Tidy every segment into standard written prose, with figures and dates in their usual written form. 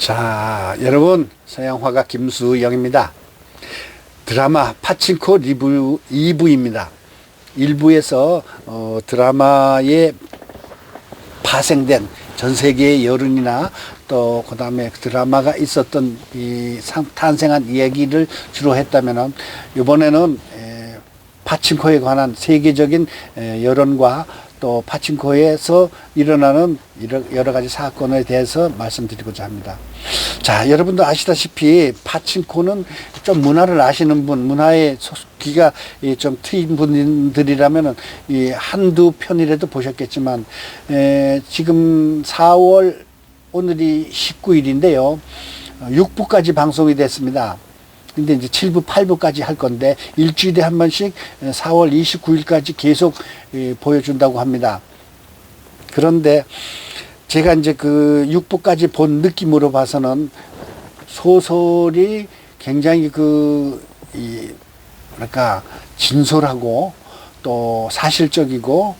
자, 여러분, 서양화가 김수영입니다. 드라마 파친코 리뷰 2부입니다. 1부에서 드라마에 파생된 전 세계의 여론이나 또 그다음에 드라마가 있었던 이 탄생한 이야기를 주로 했다면은 이번에는 파친코에 관한 세계적인 여론과 또 파친코에서 일어나는 여러 가지 사건에 대해서 말씀드리고자 합니다. 자, 여러분도 아시다시피 파친코는 좀 문화를 아시는 분, 문화에 귀가 좀 트인 분들이라면은 이 한두 편이라도 보셨겠지만, 지금 4월 오늘이 19일인데요. 6부까지 방송이 됐습니다. 근데 이제 7부, 8부까지 할 건데 일주일에 한 번씩 4월 29일까지 계속 보여준다고 합니다. 그런데 제가 이제 그 6부까지 본 느낌으로 봐서는 소설이 굉장히 뭐랄까, 진솔하고 또 사실적이고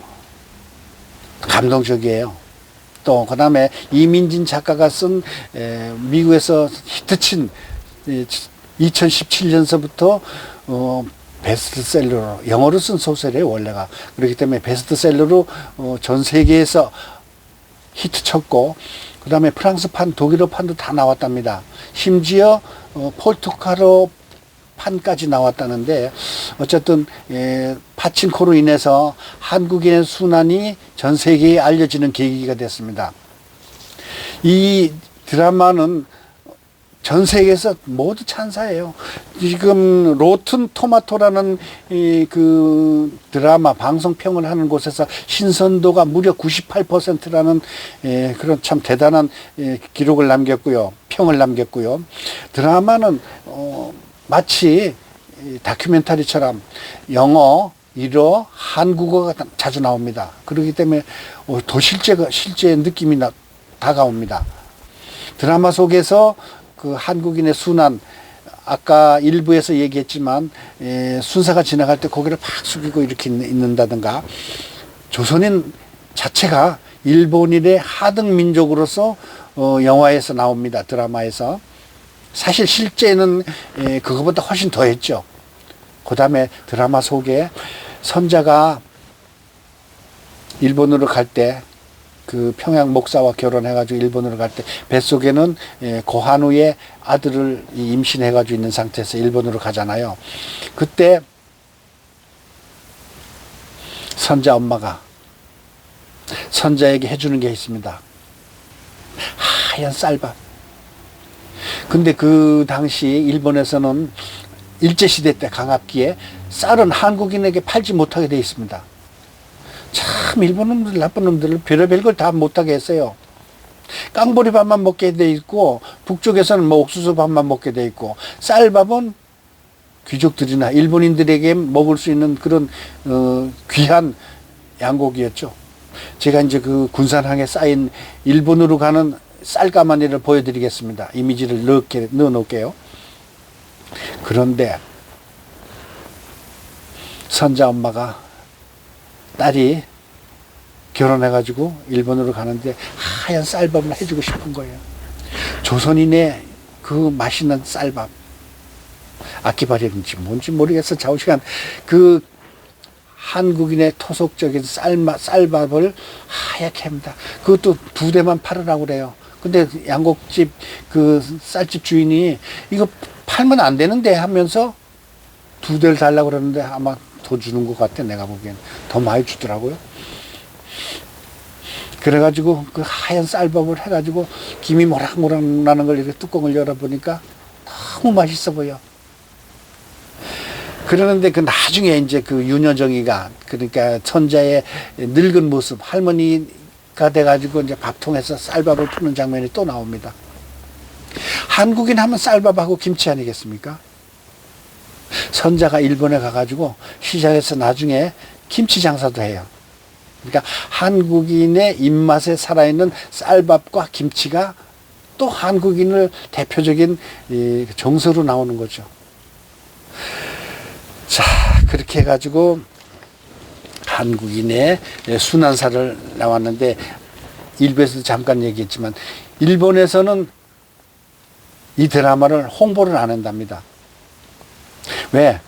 감동적이에요. 또 그 다음에 이민진 작가가 쓴 미국에서 히트친 2017년서부터 베스트셀러로, 영어로 쓴 소설이에요, 원래가. 그렇기 때문에 베스트셀러로 전 세계에서 히트쳤고, 그 다음에 프랑스판, 독일어판도 다 나왔답니다. 심지어 포르투갈어 판까지 나왔다는데, 어쨌든 파친코로 인해서 한국인의 순환이 전 세계에 알려지는 계기가 됐습니다. 이 드라마는 전 세계에서 모두 찬사예요. 지금 로튼 토마토라는 그 드라마 방송평을 하는 곳에서 신선도가 무려 98%라는 그런 참 대단한 기록을 남겼고요. 평을 남겼고요. 드라마는 마치 다큐멘터리처럼 영어, 일어, 한국어가 자주 나옵니다. 그렇기 때문에 더 실제 느낌이 다가옵니다. 드라마 속에서 그 한국인의 순환, 아까 일부에서 얘기했지만 순사가 지나갈 때 고개를 팍 숙이고 이렇게 있는다든가, 조선인 자체가 일본인의 하등 민족으로서 영화에서 나옵니다. 드라마에서. 사실 실제는 그거보다 훨씬 더 했죠. 그 다음에 드라마 속에 선자가 일본으로 갈 때, 그 평양 목사와 결혼해가지고 일본으로 갈 때 뱃속에는 고한우의 아들을 임신해가지고 있는 상태에서 일본으로 가잖아요. 그때 선자 엄마가 선자에게 해주는 게 있습니다. 하얀 쌀밥. 근데 그 당시 일본에서는 일제시대 때 강압기에 쌀은 한국인에게 팔지 못하게 돼 있습니다. 참 일본 놈들, 나쁜 놈들을 별의별 걸 다 못하게 했어요. 깡보리 밥만 먹게 돼 있고, 북쪽에서는 뭐 옥수수 밥만 먹게 돼 있고, 쌀밥은 귀족들이나 일본인들에게 먹을 수 있는 그런 귀한 양고기였죠. 제가 이제 그 군산항에 쌓인 일본으로 가는 쌀가마니를 보여드리겠습니다. 이미지를 넣어 놓을게요. 그런데 선자 엄마가, 딸이 결혼해가지고 일본으로 가는데 하얀 쌀밥을 해주고 싶은 거예요. 조선인의 그 맛있는 쌀밥. 아키바리인지 뭔지 모르겠어. 좌우시간 그 한국인의 토속적인 쌀밥을 하얗게 합니다. 그것도 2대만 팔으라고 그래요. 근데 양곡집 그 쌀집 주인이 이거 팔면 안 되는데 하면서 2대를 달라고 그러는데 아마 더 주는 것 같아. 내가 보기엔 더 많이 주더라고요. 그래가지고 그 하얀 쌀밥을 해가지고 김이 모락모락 나는 걸 이렇게 뚜껑을 열어보니까 너무 맛있어 보여. 그러는데 그 나중에 이제 그 윤여정이가, 그러니까 선자의 늙은 모습, 할머니가 돼가지고 이제 밥통에서 쌀밥을 푸는 장면이 또 나옵니다. 한국인 하면 쌀밥하고 김치 아니겠습니까? 선자가 일본에 가가지고 시장에서 나중에 김치 장사도 해요. 그러니까 한국인의 입맛에 살아있는 쌀밥과 김치가 또 한국인을 대표적인 정서로 나오는 거죠. 자, 그렇게 해가지고 한국인의 순환사를 나왔는데, 일부에서도 잠깐 얘기했지만 일본에서는 이 드라마를 홍보를 안 한답니다. 왜?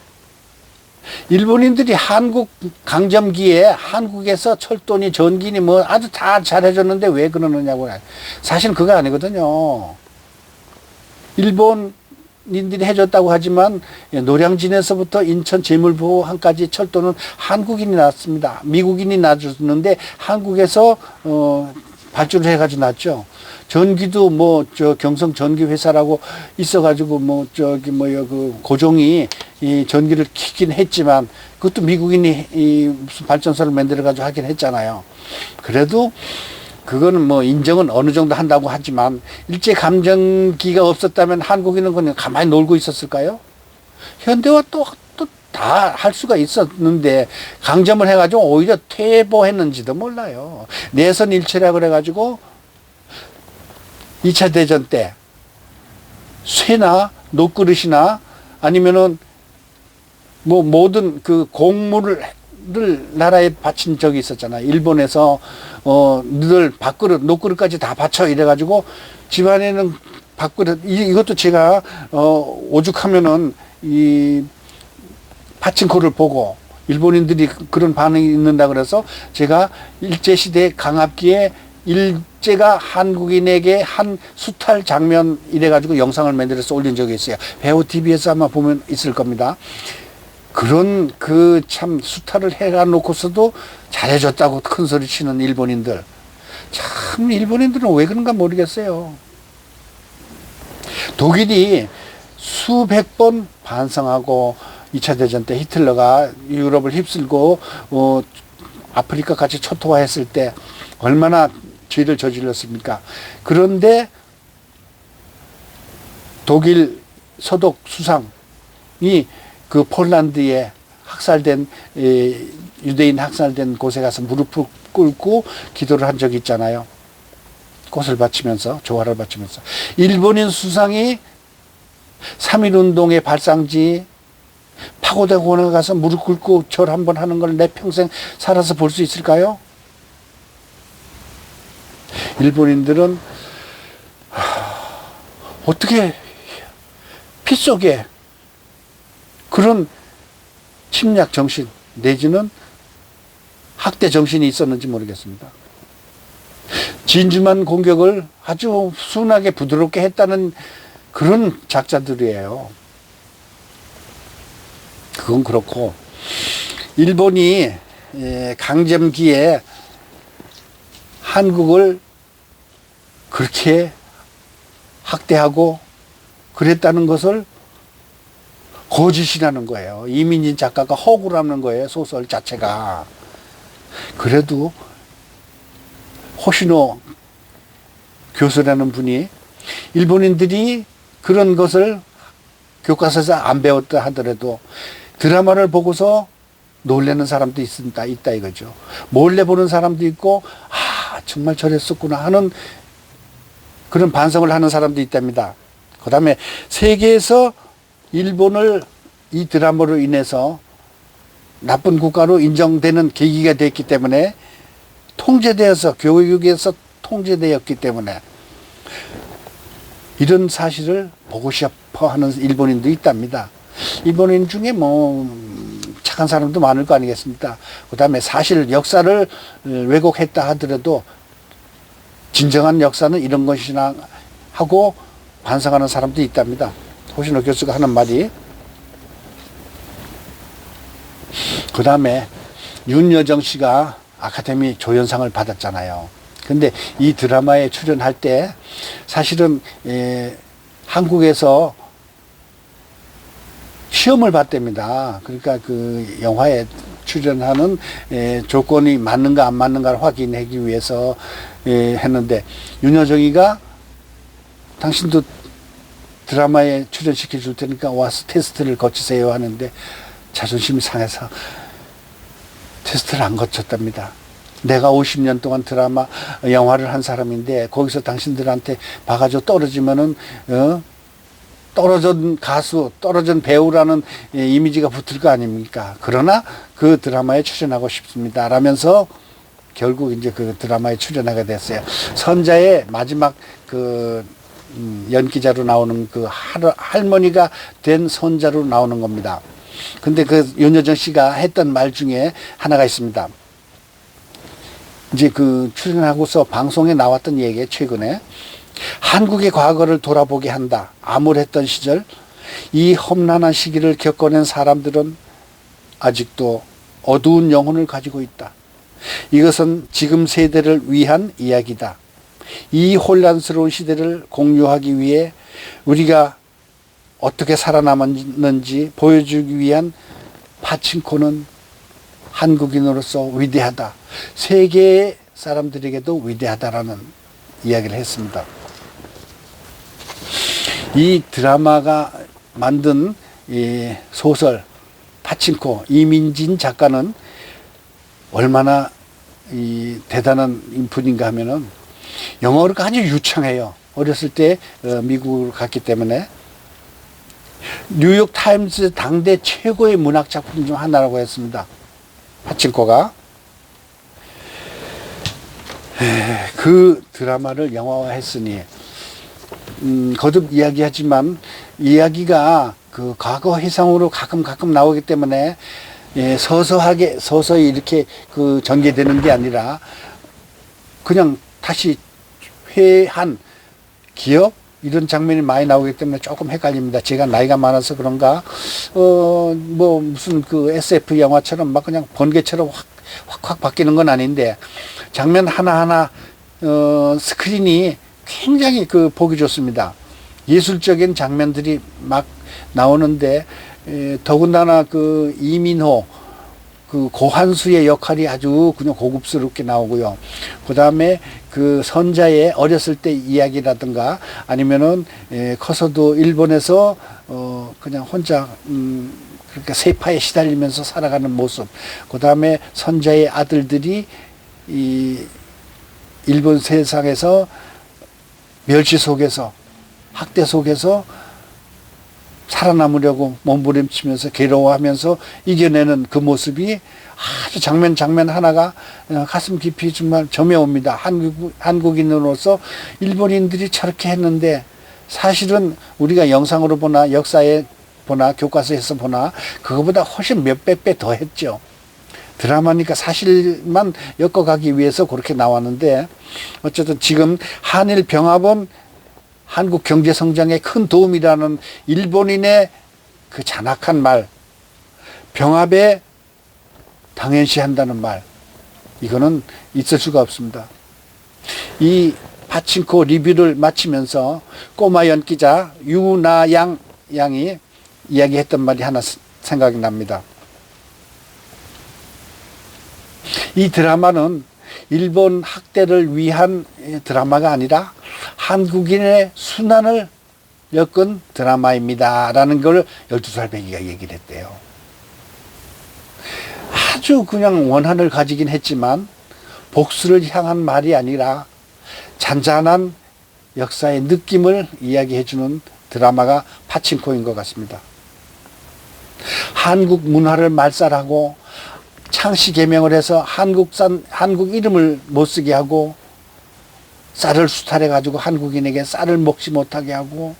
일본인들이 한국 강점기에 한국에서 철도니 전기니 뭐 아주 다 잘해줬는데 왜 그러느냐고. 사실 그거 아니거든요. 일본인들이 해줬다고 하지만 노량진에서부터 인천 제물보호항까지 철도는 한국인이 놨습니다. 미국인이 놔줬는데 한국에서 발주를 해가지고 놨죠. 전기도 뭐 저 경성 전기 회사라고 있어가지고 뭐 저기 뭐요 그 고종이 이 전기를 키긴 했지만 그것도 미국인이 이 무슨 발전소를 만들어가지고 하긴 했잖아요. 그래도 그거는 뭐 인정은 어느 정도 한다고 하지만 일제 감정기가 없었다면 한국인은 그냥 가만히 놀고 있었을까요? 현대화 또 다 할 수가 있었는데 강점을 해가지고 오히려 퇴보했는지도 몰라요. 내선 일체라 그래가지고 2차 대전 때 쇠나 녹그릇이나 아니면은 뭐 모든 그 곡물을 나라에 바친 적이 있었잖아요. 일본에서 너들 밥그릇, 녹그릇까지 다 바쳐 이래가지고 집안에는 밥그릇 이것도 제가 오죽하면은 이 파친코를 보고 일본인들이 그런 반응이 있는다 그래서 제가 일제시대 강압기에 일제가 한국인에게 한 수탈 장면 이래가지고 영상을 만들어서 올린 적이 있어요. 배우 TV에서 아마 보면 있을 겁니다. 그런 그 참 수탈을 해놓고서도 잘해줬다고 큰 소리 치는 일본인들. 참 일본인들은 왜 그런가 모르겠어요. 독일이 수백 번 반성하고 2차 대전 때 히틀러가 유럽을 휩쓸고 아프리카 같이 초토화했을 때 얼마나 죄를 저질렀습니까? 그런데 독일 서독 수상이 그 폴란드에 학살된 유대인 학살된 곳에 가서 무릎을 꿇고 기도를 한 적이 있잖아요. 꽃을 바치면서 조화를 바치면서 일본인 수상이 3.1운동의 발상지 파고다 공원에 가서 무릎 꿇고 절 한번 하는 걸 내 평생 살아서 볼 수 있을까요? 일본인들은 어떻게 피 속에 그런 침략 정신 내지는 학대 정신이 있었는지 모르겠습니다. 진주만 공격을 아주 순하게 부드럽게 했다는 그런 작자들이에요. 그건 그렇고 일본이 강점기에 한국을 그렇게 학대하고 그랬다는 것을 거짓이라는 거예요. 이민진 작가가 허구라는 거예요. 소설 자체가. 그래도 호시노 교수라는 분이 일본인들이 그런 것을 교과서에서 안 배웠다 하더라도 드라마를 보고서 놀라는 사람도 있다 이거죠. 몰래 보는 사람도 있고 정말 저랬었구나 하는 그런 반성을 하는 사람도 있답니다. 그 다음에 세계에서 일본을 이 드라마로 인해서 나쁜 국가로 인정되는 계기가 됐기 때문에 통제되어서 교육에서 통제되었기 때문에 이런 사실을 보고 싶어 하는 일본인도 있답니다. 일본인 중에 뭐 착한 사람도 많을 거 아니겠습니까? 그 다음에 사실 역사를 왜곡했다 하더라도 진정한 역사는 이런 것이나 하고 반성하는 사람도 있답니다. 호시노 교수가 하는 말이. 그 다음에 윤여정 씨가 아카데미 조연상을 받았잖아요. 근데 이 드라마에 출연할 때 사실은 한국에서 시험을 봤답니다. 그러니까 그 영화에 출연하는 조건이 맞는가 안 맞는가를 확인하기 위해서 했는데 윤여정이가 당신도 드라마에 출연시켜 줄 테니까 와서 테스트를 거치세요 하는데 자존심이 상해서 테스트를 안 거쳤답니다. 내가 50년 동안 드라마 영화를 한 사람인데 거기서 당신들한테 봐가지고 떨어지면은 떨어진 가수, 떨어진 배우라는 이미지가 붙을 거 아닙니까? 그러나 그 드라마에 출연하고 싶습니다. 라면서 결국 이제 그 드라마에 출연하게 됐어요. 선자의 마지막 그 연기자로 나오는 그 할머니가 된 손자로 나오는 겁니다. 근데 그 윤여정 씨가 했던 말 중에 하나가 있습니다. 이제 그 출연하고서 방송에 나왔던 얘기에 최근에 한국의 과거를 돌아보게 한다. 암울했던 시절, 이 험난한 시기를 겪어낸 사람들은 아직도 어두운 영혼을 가지고 있다. 이것은 지금 세대를 위한 이야기다. 이 혼란스러운 시대를 공유하기 위해 우리가 어떻게 살아남았는지 보여주기 위한 파친코는 한국인으로서 위대하다. 세계 사람들에게도 위대하다라는 이야기를 했습니다. 이 드라마가 만든 이 소설 파친코 이민진 작가는 얼마나 이 대단한 분인가 하면은 영어가 아주 유창해요. 어렸을 때 미국을 갔기 때문에 뉴욕 타임스 당대 최고의 문학 작품 중 하나라고 했습니다. 파친코가. 그 드라마를 영화화했으니 거듭 이야기하지만 이야기가 그 과거 회상으로 가끔 나오기 때문에 서서히 이렇게 그 전개되는 게 아니라 그냥 다시 회한 기억 이런 장면이 많이 나오기 때문에 조금 헷갈립니다. 제가 나이가 많아서 그런가 뭐 무슨 그 SF 영화처럼 막 그냥 번개처럼 확 바뀌는 건 아닌데 장면 하나하나 스크린이 굉장히 그 보기 좋습니다. 예술적인 장면들이 막 나오는데 더군다나 그 이민호 그 고한수의 역할이 아주 그냥 고급스럽게 나오고요. 그 다음에 그 선자의 어렸을 때 이야기라든가 아니면은 커서도 일본에서 그냥 혼자 그러니까 세파에 시달리면서 살아가는 모습. 그 다음에 선자의 아들들이 이 일본 세상에서 멸시 속에서 학대 속에서 살아남으려고 몸부림치면서 괴로워하면서 이겨내는 그 모습이 아주 장면 하나가 가슴 깊이 정말 점여옵니다. 한국인으로서 일본인들이 저렇게 했는데 사실은 우리가 영상으로 보나 역사에 보나 교과서에서 보나 그거보다 훨씬 몇백 배 더 했죠. 드라마니까 사실만 엮어가기 위해서 그렇게 나왔는데 어쨌든 지금 한일 병합은 한국 경제 성장에 큰 도움이라는 일본인의 그 잔악한 말, 병합에 당연시한다는 말, 이거는 있을 수가 없습니다. 이 파친코 리뷰를 마치면서 꼬마 연기자 유나양 양이 이야기했던 말이 하나 생각이 납니다. 이 드라마는 일본 학대를 위한 드라마가 아니라 한국인의 순환을 엮은 드라마입니다. 라는 걸 12살 배기가 얘기를 했대요. 아주 그냥 원한을 가지긴 했지만 복수를 향한 말이 아니라 잔잔한 역사의 느낌을 이야기해주는 드라마가 파친코인 것 같습니다. 한국 문화를 말살하고 창씨 개명을 해서 한국 이름을 못 쓰게 하고 쌀을 수탈해 가지고 한국인에게 쌀을 먹지 못하게 하고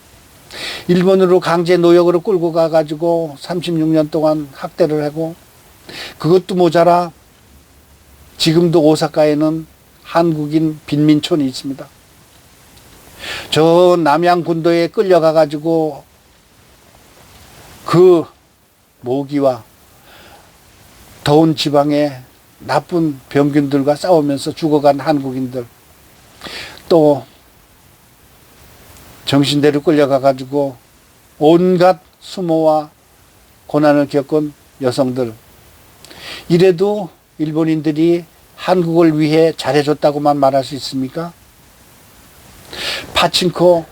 일본으로 강제 노역으로 끌고 가 가지고 36년 동안 학대를 하고 그것도 모자라 지금도 오사카에는 한국인 빈민촌이 있습니다. 저 남양 군도에 끌려가 가지고 그 모기와 더운 지방에 나쁜 병균들과 싸우면서 죽어간 한국인들, 또 정신대로 끌려가 가지고 온갖 수모와 고난을 겪은 여성들, 이래도 일본인들이 한국을 위해 잘해줬다고만 말할 수 있습니까? 파친코,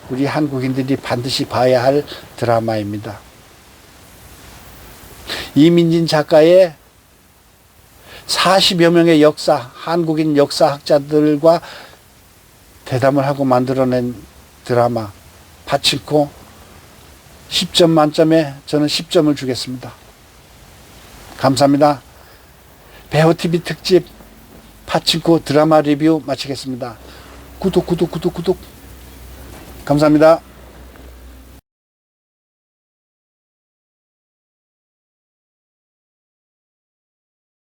우리 한국인들이 반드시 봐야 할 드라마입니다. 이민진 작가의 40여 명의 한국인 역사학자들과 대담을 하고 만들어낸 드라마 파친코 10점 만점에 저는 10점을 주겠습니다. 감사합니다. 배우TV 특집 파친코 드라마 리뷰 마치겠습니다. 구독. 감사합니다.